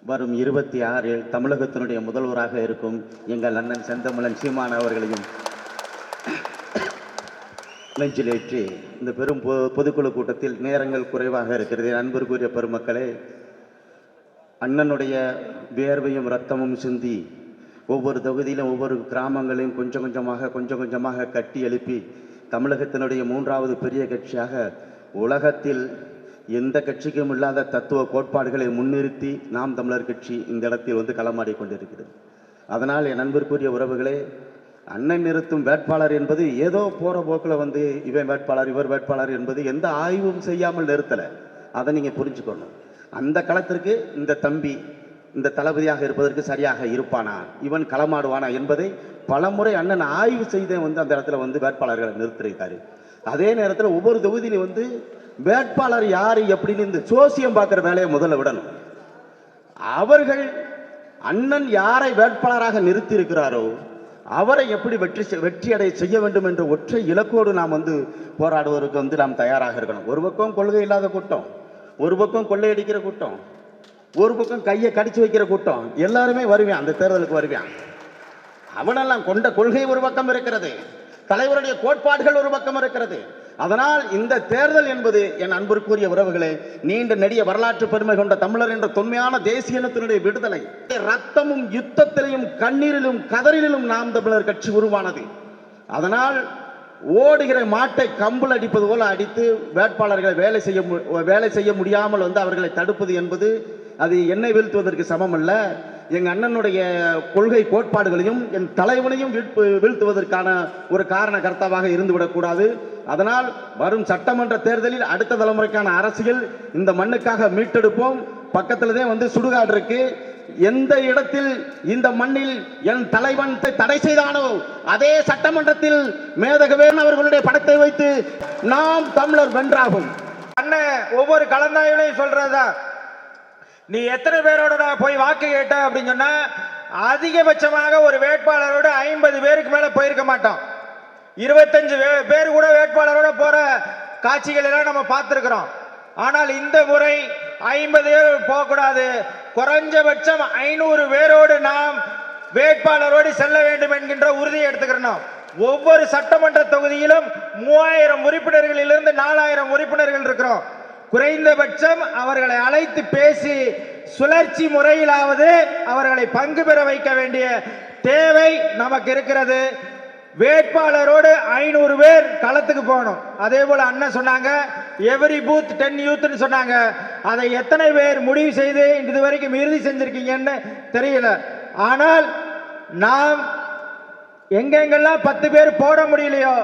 வரும் 26 தமிழகத்தினுடைய முதல்வராக இருக்கும் எங்கள் அண்ணன் செந்தமிழன் சீமான் அவர்களையும் நெஞ்சிலேற்றி இந்த பெரும் பொதுக்குழு கூட்டத்தில் நேரங்கள் குறைவாக இருக்கிறது. அன்பிற்குரிய பெருமக்களே, அண்ணனுடைய வியர்வையும் இரத்தமும் சிந்தி ஒவ்வொரு தொகுதியிலும் ஒவ்வொரு கிராமங்களையும் கொஞ்சம் கொஞ்சமாக கட்டி எழுப்பி தமிழகத்தினுடைய 3வது பெரிய கட்சியாக உலகத்தில் எந்த கட்சிக்கும் இல்லாத தத்துவ கோட்பாடுகளை முன்னிறுத்தி நாம் தமிழர் கட்சி இந்த இடத்தில் களமாடி கொண்டிருக்கிறது. அதனால் என் அன்பிற்குரிய உறவுகளே, அண்ணன் நிறுத்தும் வேட்பாளர் என்பது ஏதோ போற போக்கில் இவன் வேட்பாளர் இவர் வேட்பாளர் என்பது எந்த ஆய்வும் செய்யாமல் நிறுத்தலை. அதை நீங்கள் புரிஞ்சுக்கணும். அந்த களத்திற்கு இந்த தம்பி இந்த தளபதியாக இருப்பதற்கு சரியாக இருப்பானா, இவன் களமாடுவானா என்பதை பலமுறை அண்ணன் ஆய்வு செய்த அந்த இடத்துல வேட்பாளர்களை நிறுத்திருக்காரு. அதே நேரத்தில் ஒவ்வொரு தொகுதியிலும் வேட்பாளர் யாரு எப்படின்னு இந்த சோசியம் பார்க்குற வேலையை முதல்ல விடணும். அவர்கள் அண்ணன் யாரை வேட்பாளராக நிறுத்தி இருக்கிறாரோ அவரை எப்படி வெற்றி அடைய செய்ய வேண்டும் என்ற ஒற்றை இலக்கோடு நாம் போராடுவதற்கு நாம் தயாராக இருக்கணும். ஒரு பக்கம் கொள்கை இல்லாத கூட்டம், ஒரு பக்கம் கொள்ளையடிக்கிற கூட்டம், ஒரு பக்கம் கையை கடிச்சு வைக்கிற கூட்டம், எல்லாருமே வருவான், அந்த தேர்தலுக்கு வருவான். அவனெல்லாம் கொண்ட கொள்கை ஒரு பக்கம் இருக்கிறது, தலைவருடைய கோட்பாடுகள் ஒரு பக்கம் இருக்கிறது. அதனால் இந்த தேர்தல் என்பது என் அன்பிற்குரிய உறவுகளே, நீண்ட நெடிய வரலாற்று பெருமை கொண்ட தமிழர் என்ற தொன்மையான தேசிய இனத்தினுடைய விடுதலை, ரத்தமும் யுத்தத்திலும் கண்ணீரிலும் கதறிலும் நாம் தமிழர் கட்சி உருவானது. அதனால் ஓடுகிற மாட்டை கம்புள் அடிப்பது போல அடித்து வேட்பாளர்களை வேலை செய்ய முடியாமல் அவர்களை தடுப்பது என்பது அது என்னை வீழ்த்துவதற்கு சமம் அல்ல. எங்க அண்ணனுடைய கொள்கை கோட்பாடுகளையும் என் தலைவனையும் வீழ்த்துவதற்கான ஒரு காரண கர்த்தாவாக இருந்துவிடக்கூடாது. அதனால் வரும் சட்டமன்ற தேர்தலில் அடுத்த தலைமுறைக்கான அரசியல் இந்த மண்ணுக்காக மீட்டெடுப்போம். பக்கத்தில்தான் சுடுகாடு இருக்கு. எந்த இடத்தில் இந்த மண்ணில் என் தலைவன் தடை செய்தானோ அதே சட்டமன்றத்தில் மேதகவேன் அவர்களுடைய படத்தை வைத்து நாம் தமிழர் வென்றாகும். அண்ணன் ஒவ்வொரு கலந்தாய்வுலையும் சொல்றதா, நீ எத்தனை பேரோட போய் வாக்கு கேட்ட அப்படின்னு சொன்னா அதிகபட்சமாக ஒரு வேட்பாளரோட 50 பேருக்கு மேல போயிருக்க மாட்டோம். 25 பேர் கூட வேட்பாளரோட போற காட்சிகள் எல்லாம் நம்ம பார்த்திருக்கிறோம். ஆனால் இந்த முறை 50 பேர் போகக்கூடாது, குறைஞ்சபட்சம் 500 பேரோடு நாம் வேட்பாளரோடு செல்ல வேண்டும் என்கின்ற உறுதியை எடுத்துக்கிறோம். ஒவ்வொரு சட்டமன்ற தொகுதியிலும் 3000 உறுப்பினர்களிலிருந்து 4000 உறுப்பினர்கள் இருக்கிறோம். குறைந்தபட்சம் அவர்களை அழைத்து பேசி சுழற்சி முறையிலாவது அவர்களை பங்கு பெற வைக்க வேண்டிய தேவை நமக்கு இருக்கிறது. வேட்பாளரோடு 500 பேர் களத்துக்கு போகணும். அதே போல அண்ணன் சொன்னாங்க எவரி பூத் 10 யூத்னு சொன்னாங்க. அதை எத்தனை பேர் முடிவு செய்து இதுவரைக்கும் இறுதி செஞ்சிருக்கீங்கன்னு தெரியல. ஆனால் நாம் எங்கெங்கெல்லாம் 10 பேர் போட முடியலையோ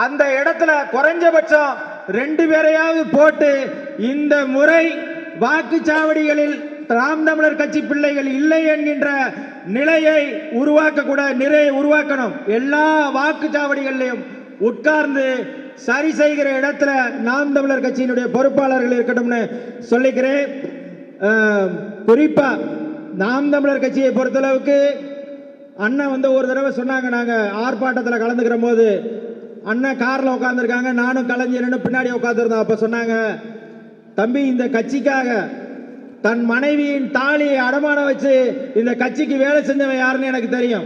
அந்த இடத்துல குறைஞ்சபட்சம் 2 பேரையாவது போட்டு இந்த முறை வாக்குச்சாவடிகளில் நாம் தமிழர் கட்சி பிள்ளைகள் இல்லை என்கின்ற நிலையை உருவாக்கணும். எல்லா வாக்குச்சாவடிகளிலும் உட்கார்ந்து சரி செய்கிற இடத்துல நாம் தமிழர் கட்சியினுடைய பொறுப்பாளர்கள் இருக்கட்டும்னு சொல்லிக்கிறேன். குறிப்பா நாம் தமிழர் கட்சியை பொறுத்தளவுக்கு அண்ணன் ஒரு தடவை சொன்னாங்க, நாங்க ஆர்ப்பாட்டத்தில் கலந்துக்கிற போது அண்ணன் கார்ல உட்காந்துருக்காங்க, நானும் கலைஞர் பின்னாடி உட்காந்துருந்தோம். அப்ப சொன்னாங்க, தம்பி இந்த கட்சிக்காக தன் மனைவியின் தாலியை அடமானம் வச்சு இந்த கட்சிக்கு வேலை செஞ்சவன் யாருன்னு எனக்கு தெரியும்.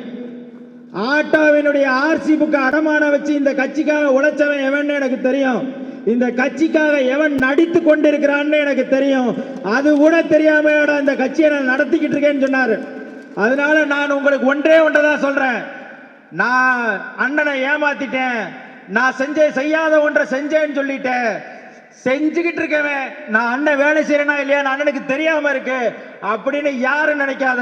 ஆட்டோவினுடைய ஆர்சி புக்கு அடமானம் வச்சு இந்த கட்சிக்காக உழைச்சவன் எவன் எனக்கு தெரியும். இந்த கட்சிக்காக எவன் நடித்து கொண்டிருக்கிறான்னு எனக்கு தெரியும். அது கூட தெரியாம இந்த கட்சியை நான் நடத்திக்கிட்டு இருக்கேன்னு சொன்னாரு. அதனால நான் உங்களுக்கு ஒன்றைதான் சொல்றேன், நான் அண்ணனை ஏமாத்திட்டேன், நான் செய்யாத ஒன்றை செஞ்சேன்னு சொல்லிட்டேன். செஞ்சுக்கிட்டு இருக்கவன் நான் அண்ணன் வேலை செய்யறேனா இல்லையா அண்ணனுக்கு தெரியாம இருக்கு அப்படின்னு யாரும் நினைக்காத.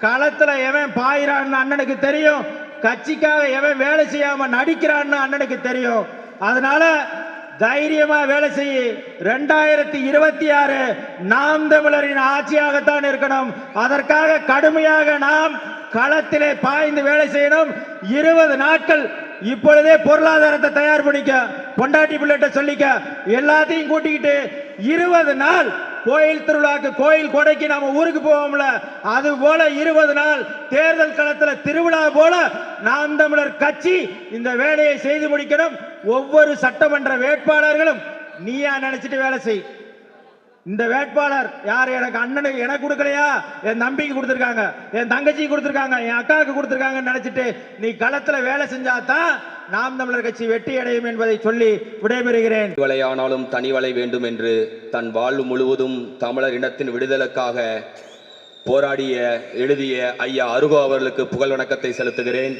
களத்துல எவன் பாயிறான்னு அண்ணனுக்கு தெரியும், கட்சிக்காக எவன் வேலை செய்யாம நடிக்கிறான்னு அண்ணனுக்கு தெரியும். அதனால தைரியமா வேலை செய்ய. 2026 நாம் தமிழரின் ஆட்சியாகத்தான் இருக்கணும். அதற்காக கடுமையாக நாம் களத்திலே பாய்ந்து வேலை செய்யணும். 20 நாட்கள் இப்பொழுதே பொருளாதாரத்தை தயார் பண்ணிக்க, பொண்டாட்டி பிள்ளைகிட்ட சொல்லிக்க, எல்லாத்தையும் கூட்டிக்கிட்டு 20 நாள் கோயில் திருவிழாக்கு கோயில் கொடைக்கு நாம ஊருக்கு போவோம்ல, அது போல 20 நாள் தேர்தல் களத்தில் திருவிழா போல நாம் தமிழர் கட்சி இந்த வேலையை செய்து முடிக்கணும். ஒவ்வொரு சட்டமன்ற வேட்பாளர்களும் நீயா நினைச்சிட்டு வேலை செய். இந்த வேட்பாளர் யார்? எனக்கு அண்ணனுக்கு எனக்கு கொடுக்கலையா, என் தம்பிக்கு கொடுத்துருக்காங்க, என் தங்கச்சிக்கு கொடுத்துருக்காங்க, என் அக்காவுக்கு கொடுத்துருக்காங்கன்னு நினைச்சிட்டு நீ களத்துல வேலை செஞ்சாதான் நாம் தமிழர் கட்சி வெற்றி அடையும் என்பதை சொல்லி விடைபெறுகிறேன். வலையானாலும் தனிவலை வேண்டும் என்று தன் வாழ்வு முழுவதும் தமிழர் இனத்தின் விடுதலுக்காக போராடிய எழுதிய ஐயா அருகோ அவர்களுக்கு புகழ் வணக்கத்தை செலுத்துகிறேன்.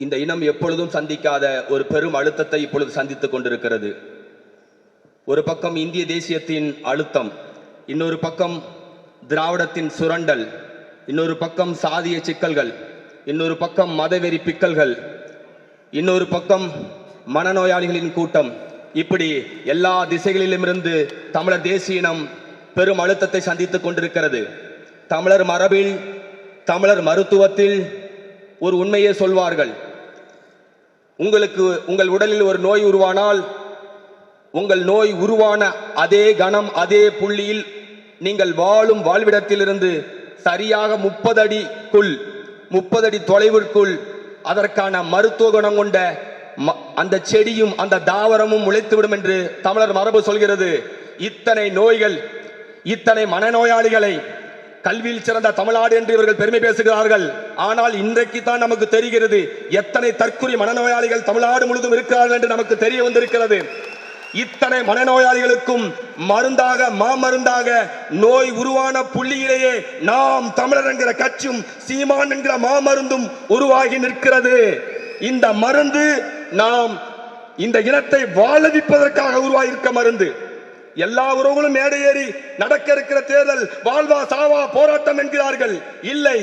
இந்த இனம் எப்பொழுதும் சந்திக்காத ஒரு பெரும் அழுத்தத்தை இப்பொழுது சந்தித்துக் கொண்டிருக்கிறது. ஒரு பக்கம் இந்திய தேசியத்தின் அழுத்தம், இன்னொரு பக்கம் திராவிடத்தின் சுரண்டல், இன்னொரு பக்கம் சாதிய சிக்கல்கள், இன்னொரு பக்கம் மதவெறி பிக்கல்கள், இன்னொரு பக்கம் மனநோயாளிகளின் கூட்டம். இப்படி எல்லா திசைகளிலுமிருந்து தமிழர் தேசிய இனம் பெரும் அழுத்தத்தை சந்தித்துக் கொண்டிருக்கிறது. தமிழர் மரபில், தமிழர் மருத்துவத்தில் ஒரு உண்மையை சொல்வார்கள். உங்கள் உடலில் ஒரு நோய் உருவானால் உங்கள் நோய் உருவான அதே கணம் அதே புள்ளியில் நீங்கள் வாழும் வாழ்விடத்திலிருந்து சரியாக 30 அடி தொலைவிற்குள் அதற்கான மருத்துவ குணம் கொண்ட அந்த செடியும் அந்த தாவரமும் முளைத்துவிடும் என்று தமிழர் மரபு சொல்கிறது. இத்தனை நோய்கள், இத்தனை மனநோயாளிகளை கல்வியில் சிறந்த தமிழ்நாடு என்று இவர்கள் பெருமை பேசுகிறார்கள். ஆனால் இன்றைக்கு தான் நமக்கு தெரிகிறது எத்தனை தற்குறி மனநோயாளிகள் தமிழ்நாடு முழுவதும் இருக்கிறார்கள் என்று நமக்கு தெரிய வந்திருக்கிறது. இத்தனை மனநோயாளிகளுக்கும் மருந்தாக, மாமருந்தாக நோய் உருவான புள்ளியிலேயே நாம் தமிழர் என்கிற கட்சியும் சீமான் என்கிற மாமருந்தும் உருவாகி நிற்கிறது. இந்த மருந்து நாம் இந்த இனத்தை வாழவிப்பதற்காக உருவாகியிருக்க மருந்து. எல்லா உறவுகளும் மேடையேறி நடக்க இருக்கிற தேர்தல் வாழ்வா சாவா போராட்டம் என்கிறார்கள். இல்லை,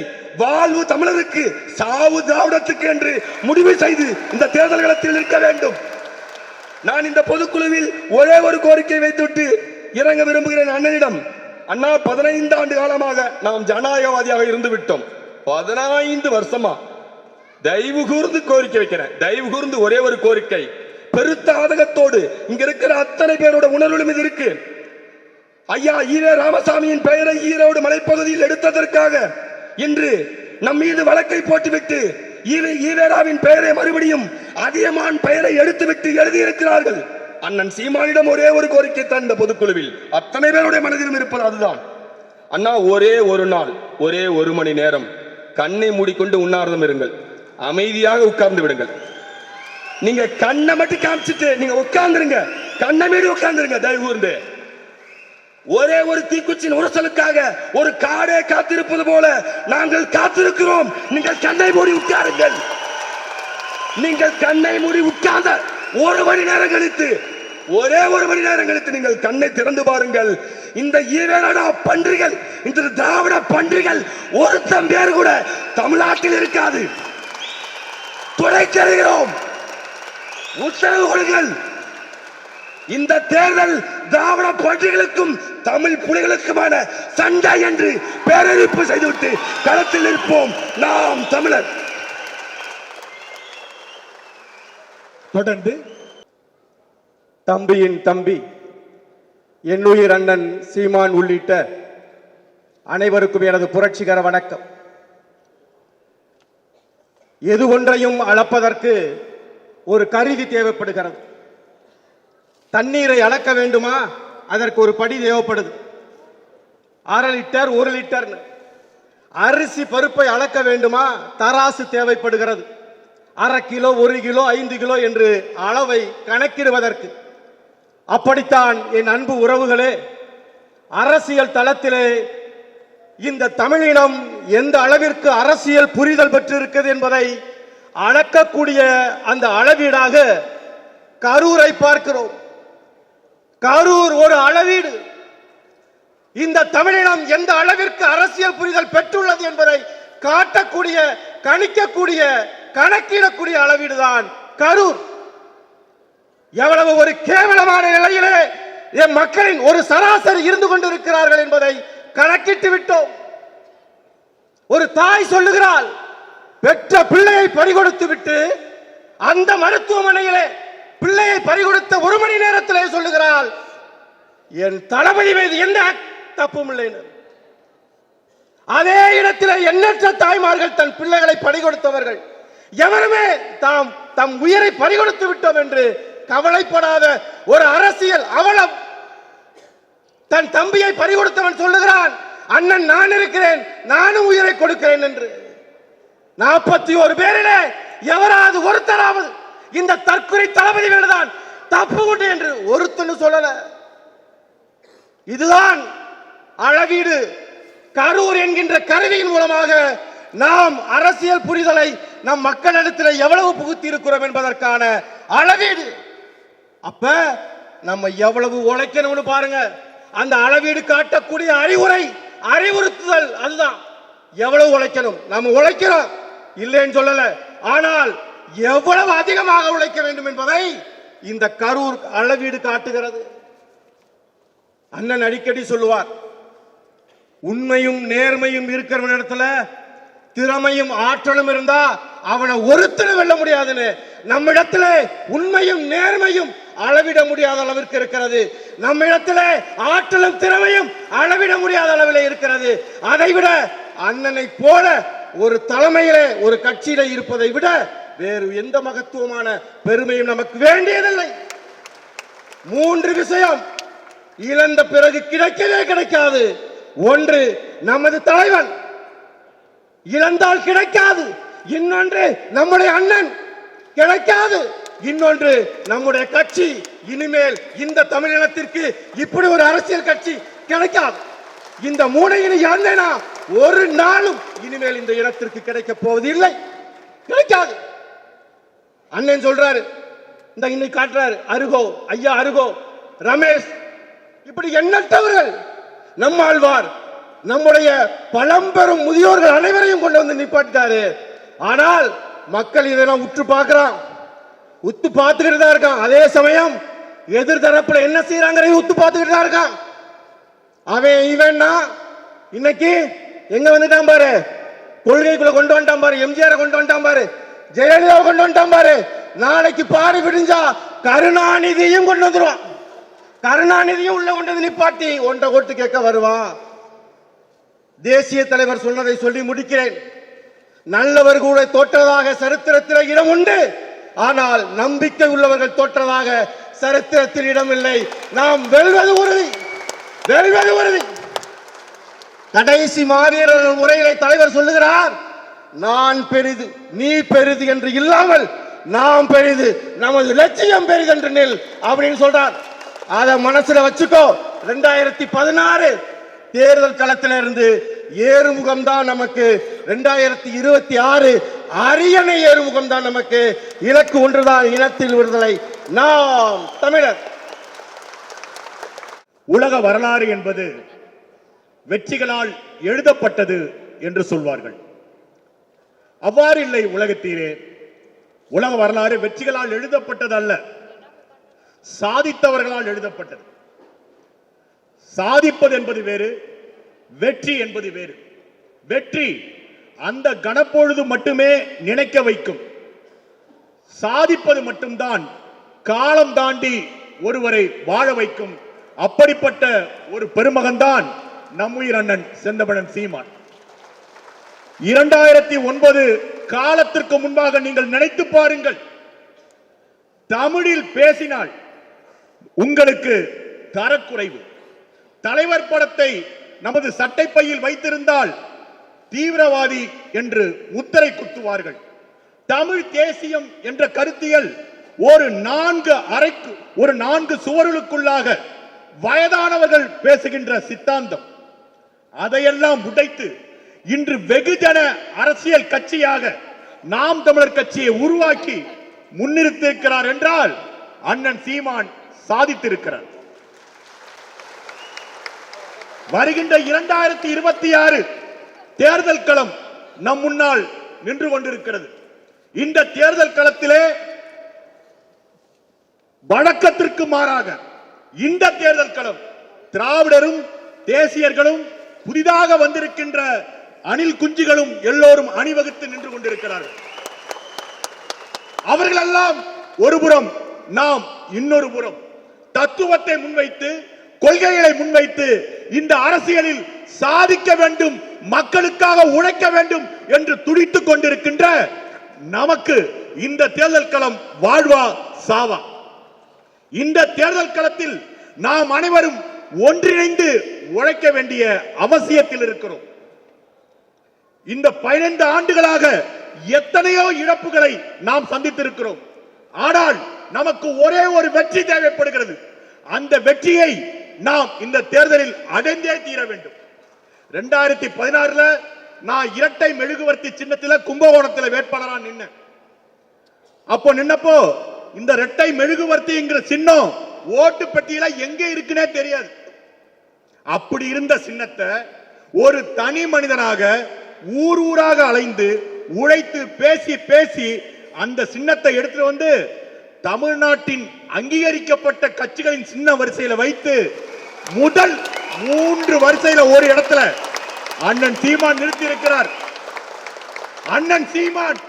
வாழ்வு தமிழருக்கு, சாவு திராவிடத்துக்கு என்று முடிவு செய்து இந்த தேர்தல் களத்தில் நிற்க வேண்டும். நான் இந்த பொதுக்குழுவில் ஒரே ஒரு கோரிக்கை வைத்துவிட்டு இறங்க விரும்புகிறேன் அண்ணனிடம். அண்ணா, 15 ஆண்டு காலமாக நாம் ஜனநாயகவாதியாக இருந்து விட்டோம். 15 வருஷமா தயவு கூர்ந்து கோரிக்கை வைக்கிறேன். தயவு கூர்ந்து ஒரே ஒரு கோரிக்கை, பெருத்த ஆதகத்தோடு இங்க இருக்கிற அத்தனை பேரோட உணர்வுகளும் இது இருக்கு. ஐயா ஈவே ராமசாமியின் பெயரை ஈரோடு மலைப்பகுதியில் எடுத்ததற்காக இன்று நம் மீது வழக்கை போட்டுவிட்டு ஈவேராவின் பெயரை மறுபடியும் அதியமான் பெயரை எடுத்துவிட்டு எழுதியிருக்கிறார்கள். அண்ணன் சீமானிடம் ஒரே ஒரு கோரிக்கை தான் இந்த பொதுக்குழுவில் அத்தனை பேருடைய மனதிலும் இருப்பது அதுதான். அண்ணா, ஒரே ஒரு நாள், ஒரே 1 மணி நேரம் கண்ணை மூடிக்கொண்டு உண்ணாவிரதம் இருங்கள், அமைதியாக உட்கார்ந்து விடுங்கள். நீங்க கண்ணை மட்டும் காமிச்சிட்டு நீங்க உட்கார்ந்துருங்க, கண்ணை மீறி உட்கார்ந்துருங்க. தயவு கூர்ந்து ஒரே ஒரு தீக்குச்சின் உரசலுக்காக ஒரு காடே காத்திருப்பது போல நாங்கள் காத்திருக்கிறோம். நீங்கள் கண்ணை மூடி உட்காருங்கள். நீங்கள் கண்ணை மூடி உட்கார்ந்த 1 மணி நேரம் கழித்து, ஒரே 1 மணி நேரம் கழித்து நீங்கள் கண்ணை திறந்து பாருங்கள். இந்த ஈவேரா பன்றிகள், இந்த திராவிட பன்றிகள் ஒருத்தம் பேர் கூட தமிழ்நாட்டில் இருக்காது. துடைக்கிறோம், உத்தரவு கொடுங்கள். இந்த தேர்தல் திராவிட பன்றிகளுக்கும் தமிழ் புலிகளுக்குமான சண்டை என்று பேரறிவிப்பு செய்துவிட்டு களத்தில் இருப்போம் நாம் தமிழர். தொடர்ந்து தம்பியின் தம்பி என்னுயிர் அண்ணன் சீமான் உள்ளிட்ட அனைவருக்கும் எனது புரட்சிகர வணக்கம். எது ஒன்றையும் அளப்பதற்கு ஒரு கருவி தேவைப்படுகிறது. தண்ணீரை அளக்க வேண்டுமா, அதற்கு ஒரு படி தேவைப்படுது. 1/2 லிட்டர் 1 லிட்டர். அரிசி பருப்பை அளக்க வேண்டுமா, தராசு தேவைப்படுகிறது. 1/2 கிலோ 1 கிலோ 5 கிலோ என்று அளவை கணக்கிடுவதற்கு. அப்படித்தான் என் அன்பு உறவுகளே, அரசியல் தளத்திலே இந்த தமிழினம் எந்த அளவிற்கு அரசியல் புரிதல் பெற்றிருக்கிறது என்பதை அளக்கக்கூடிய அந்த அளவீடாக கரூரை பார்க்கிறோம். கரூர் ஒரு அளவீடு. இந்த தமிழினம் எந்த அளவிற்கு அரசியல் புரிதல் பெற்றுள்ளது என்பதை காட்டக்கூடிய, கணிக்கக்கூடிய, கணக்கிடக்கூடிய அளவீடுதான் கரூர். எவ்வளவு ஒரு கேவலமான நிலையிலே என் மக்களின் ஒரு சராசரி இருந்து கொண்டிருக்கிறார்கள் என்பதை கணக்கிட்டு விட்டோம். ஒரு தாய் சொல்லுகிறாள், பெற்ற பிள்ளையை பறிகொடுத்து விட்டு அந்த மருத்துவமனையிலே பிள்ளையை பறிகொடுத்த 1 மணி நேரத்திலே சொல்லுகிறாள், என் தளபதி மீது எந்த தப்பும் இல்லை. அதே இடத்திலே எண்ணற்ற தாய்மார்கள் தன் பிள்ளைகளை பறிகொடுத்தவர்கள் எவருமே தம் உயிரை பறிகொடுத்து விட்டோம் என்று கவலைப்படாத ஒரு அரசியல் அவலம். தன் தம்பியை பறிகொடுத்தவன் சொல்லுகிறான், அண்ணன் நான் இருக்கிறேன், நானும் உயிரை கொடுக்கிறேன் என்று. 41 பேரிலே எவராது ஒருத்தராவது இந்த தற்கொலை தளபதி வேண்டுதான் தப்பு கொண்டு என்று ஒருத்தனும் சொல்லல. இதுதான் அளவீடு. கரூர் என்கின்ற கருவியின் மூலமாக நாம் அரசியல் புரிதலை நம் மக்களிடத்தில் எவ்வளவு புகுத்தி இருக்கிறோம் என்பதற்கான அளவீடு. அப்ப நம்ம எவ்வளவு உழைக்கணும்னு பாருங்க. அந்த அளவீடு காட்டக்கூடிய அறிவுறுத்துதல் அதுதான். எவ்வளவு உழைக்கணும், நம்ம உழைக்கிறோம் இல்லைன்னு சொல்லல. ஆனால் எவ்வளவு அதிகமாக உழைக்க வேண்டும் என்பதை இந்த கரூர் அளவீடு காட்டுகிறது. அண்ணன் அடிக்கடி சொல்லுவார், உண்மையும் நேர்மையும் இருக்கிற இடத்துல திறமையும் ஆற்றலும் இருந்தா அவனை ஒருத்தரும் வெல்ல முடியாதுன்னு. நம்மிடத்துல உண்மையும் நேர்மையும் அளவிட முடியாத அளவிற்கு இருக்கிறது. நம்மிடத்துல ஆற்றலும் திறமையும் அளவிட முடியாத அளவில் இருக்கிறது. அதைவிட அண்ணனை போல ஒரு தலைமையிலே ஒரு கட்சியில இருப்பதை விட வேறு எந்த மகத்துவமான பெருமையும் நமக்கு வேண்டியதில்லை. 3 விஷயம் இழந்த பிறகு கிடைக்கவே கிடைக்காது. ஒன்று நமது தலைவன், இழந்தால் கிடைக்காது. இன்னொன்று நம்முடைய அண்ணன், கிடைக்காது. இன்னொன்று நம்முடைய கட்சி. இனிமேல் இந்த தமிழினத்திற்கு இப்படி ஒரு அரசியல் கட்சி கிடைக்காது. இந்த 3 இழந்தேனா ஒரு நாளும் இனிமேல் இந்த இனத்திற்கு கிடைக்க போவது இல்லை, கிடைக்காது. அண்ணன் சொல்றாரு, இந்த இன்னைக்கு காட்டுறாரு, அருகோ ஐயா, அருகோ ரமேஷ், இப்படி எண்ணற்றவர்கள், நம்மாழ்வார், நம்முடைய பழம்பெரும் முதியோர்கள் அனைவரையும் கொண்டு வந்து நிப்பாட்டாரு. ஆனால் மக்கள் இதெல்லாம் உற்று பார்க்கிறான், உத்து பார்த்துக்கிட்டு தான் இருக்கான். அதே சமயம் எதிர்த்தரப்புல என்ன செய்யறாங்க உத்து பார்த்துக்கிட்டு தான் இருக்கான். அவன் இவன்னா இன்னைக்கு எங்க வந்துட்டான் பாரு, கொள்கைக்குள்ள கொண்டு வந்துட்டான் பாரு, எம்ஜிஆர் கொண்டு வந்துட்டான் பாரு, ஜெயலலிதா கொண்டு வந்துட்டான் பாரு. நாளைக்கு பாரு விடிஞ்சா கருணாநிதியும் கொண்டு வந்துருவான். கருணாநிதியும் உள்ள கொண்டு வந்து நிப்பாட்டி ஒன்றை கொட்டு கேட்க வருவான். தேசிய தலைவர் சொன்னதை சொல்லி முடிக்கிறேன். நல்லவர் கூட தோற்றதாக சரித்திரத்தில் இடம் உண்டு, ஆனால் நம்பிக்கை உள்ளவர்கள் தோற்றதாக சரித்திரத்தில் இடமில்லை. நாம் வெல்வது உறுதி, வெல்வது உறுதி. கடைசி மாவீரர்கள் உரையிலே தலைவர் சொல்லுகிறார், நான் பெரிது நீ பெரிது என்று இல்லாமல் நாம் பெரிது, நமது லட்சியம் பெரிது என்று நில் அப்படின்னு சொல்றார். அத மனசுல வச்சுக்கோ. 2016 தேர்தல் களத்திலிருந்து ஏறுமுகம் தான் நமக்கு. 2026 அரியணை ஏறுமுகம் தான் நமக்கு. இலக்கு ஒன்றுதான், இனத்தில் விடுதலை. நாம் தமிழர். உலக வரலாறு என்பது வெற்றிகளால் எழுதப்பட்டது என்று சொல்வார்கள். அவ்வாறு இல்லை உலகத்தீரே. உலக வரலாறு வெற்றிகளால் எழுதப்பட்டது அல்ல, சாதித்தவர்களால் எழுதப்பட்டது. சாதிப்பது என்பது வேறு, வெற்றி என்பது வேறு. வெற்றி அந்த கணப்பொழுது மட்டுமே நினைக்க வைக்கும். சாதிப்பது மட்டும்தான் காலம் தாண்டி ஒருவரை வாழ வைக்கும். அப்படிப்பட்ட ஒரு பெருமகன்தான் நம்முயிர் அண்ணன் செந்தமிழன் சீமான். 2009 காலத்திற்கு முன்பாக நீங்கள் நினைத்து பாருங்கள். தமிழில் பேசினால் உங்களுக்கு தரக்குறைவு. தலைவர் படத்தை நமது சட்டைப்பையில் வைத்திருந்தால் தீவிரவாதி என்று முத்திரை குத்துவார்கள். தமிழ் தேசியம் என்ற கருத்தியல் ஒரு 4 சுவர்களுக்குள்ளாக வயதானவர்கள் பேசுகின்ற சித்தாந்தம். அதையெல்லாம் உடைத்து இன்று வெகுஜன அரசியல் கட்சியாக நாம் தமிழர் கட்சியை உருவாக்கி முன்னிறுத்திருக்கிறார் என்றால் அண்ணன் சீமான் சாதித்திருக்கிறார். வருகின்ற 2026 தேர்தல் களம் நம் முன்னால் நின்று கொண்டிருக்கிறது. இந்த தேர்தல் களத்திலே வழக்கத்திற்கு மாறாக இந்த தேர்தல் களம் திராவிடரும் தேசியர்களும் புதிதாக வந்திருக்கின்ற அணில் குஞ்சுகளும் எல்லோரும் அணிவகுத்து நின்று கொண்டிருக்கிறார்கள். அவர்களெல்லாம் ஒருபுறம், நாம் இன்னொரு புறம். தத்துவத்தை முன்வைத்து, கொள்கைகளை முன்வைத்து இந்த அரசியலில் சாதிக்க வேண்டும், மக்களுக்காக உழைக்க வேண்டும் என்று துடித்துக் கொண்டிருக்கின்ற நமக்கு இந்த தேர்தல் களம் வாழ்வா சாவா. இந்த தேர்தல் களத்தில் நாம் அனைவரும் ஒன்றிணைந்து உழைக்க வேண்டிய அவசியத்தில் இருக்கிறோம். இந்த 15 ஆண்டுகளாக எத்தனையோ இழப்புகளை நாம் சந்தித்திருக்கிறோம். ஆனால் நமக்கு ஒரே ஒரு வெற்றி தேவைப்படுகிறது. அந்த வெற்றியை நாம் இந்த தேர்தலில் அடைந்தே தீர வேண்டும். 2016 நான் இரட்டை மெழுகுவர்த்தி சின்னத்தில் கும்பகோணத்தில் வேட்பாளராக நின்னேன். அப்போ நின்னப்போ இந்த இரட்டை மெழுகுவர்த்திங்கிற சின்னம் ஓட்டு பெட்டியில எங்க இருக்குன்னே தெரியாது. அப்படி இருந்த சின்னத்தை ஒரு தனி மனிதனாக ஊர் ஊராக அலைந்து உழைத்து பேசி பேசி அந்த சின்னத்தை எடுத்துட்டு வந்து தமிழ்நாட்டின் அங்கீகரிக்கப்பட்ட கட்சிகளின் சின்ன வரிசையில வைத்து முதல் 3 வரிசையில ஒரு இடத்துல அண்ணன் சீமான் நிறுத்தி இருக்கிறார். அண்ணன் சீமான்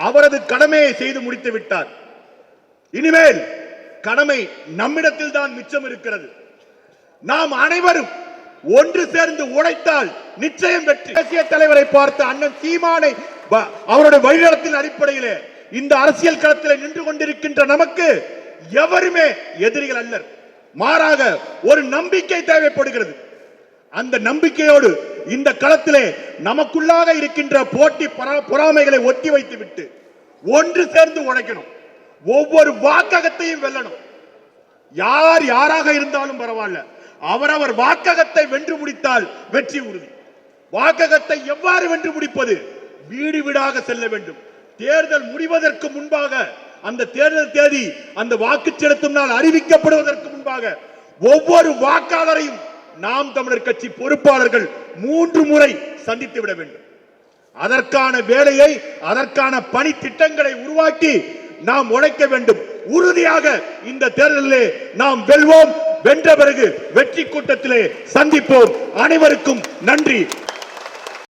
அவரது கடமையை செய்து முடித்து விட்டார். இனிமேல் கடமை நம்மிடத்தில் தான் மிச்சம் இருக்கிறது. நாம் அனைவரும் ஒன்று சேர்ந்து உழைத்தால் நிச்சயம் வெற்றி. தேசிய தலைவரை பார்த்த அண்ணன் சீமானை அவருடைய வழிநடத்தின் அடிப்படையிலே இந்த அரசியல் களத்தில் நின்று கொண்டிருக்கின்ற நமக்கு எவருமே எதிரிகள் அல்லர். மாறாக ஒரு நம்பிக்கை தேவைப்படுகிறது. அந்த நம்பிக்கையோடு இந்த களத்திலே நமக்குள்ளாக இருக்கின்ற போட்டி பொறாமைகளை ஒத்தி வைத்து விட்டு ஒன்று சேர்ந்து உழைக்கணும். ஒவ்வொரு வாக்ககத்தையும் வெல்லணும். யார் யாராக இருந்தாலும் பரவாயில்ல, அவரவர் வாக்ககத்தை வென்று முடித்தால் வெற்றி உறுதி. வாக்ககத்தை எவ்வாறு வென்று முடிப்பது? வீடு வீடாக செல்ல வேண்டும். தேர்தல் முடிவதற்கு முன்பாக, அந்த தேர்தல் தேதி அந்த வாக்கு செலுத்தும் நாள் அறிவிக்கப்படுவதற்கு முன்பாக ஒவ்வொரு வாக்காளரையும் நாம் தமிழர் கட்சி பொறுப்பாளர்கள் 3 முறை சந்தித்து விட வேண்டும். அதற்கான வேலையை, அதற்கான பணி திட்டங்களை உருவாக்கி நாம் உழைக்க வேண்டும். உறுதியாக இந்த தேர்தலிலே நாம் வெல்வோம். வென்ற பிறகு வெற்றி கூட்டத்திலே சந்திப்போம். அனைவருக்கும் நன்றி.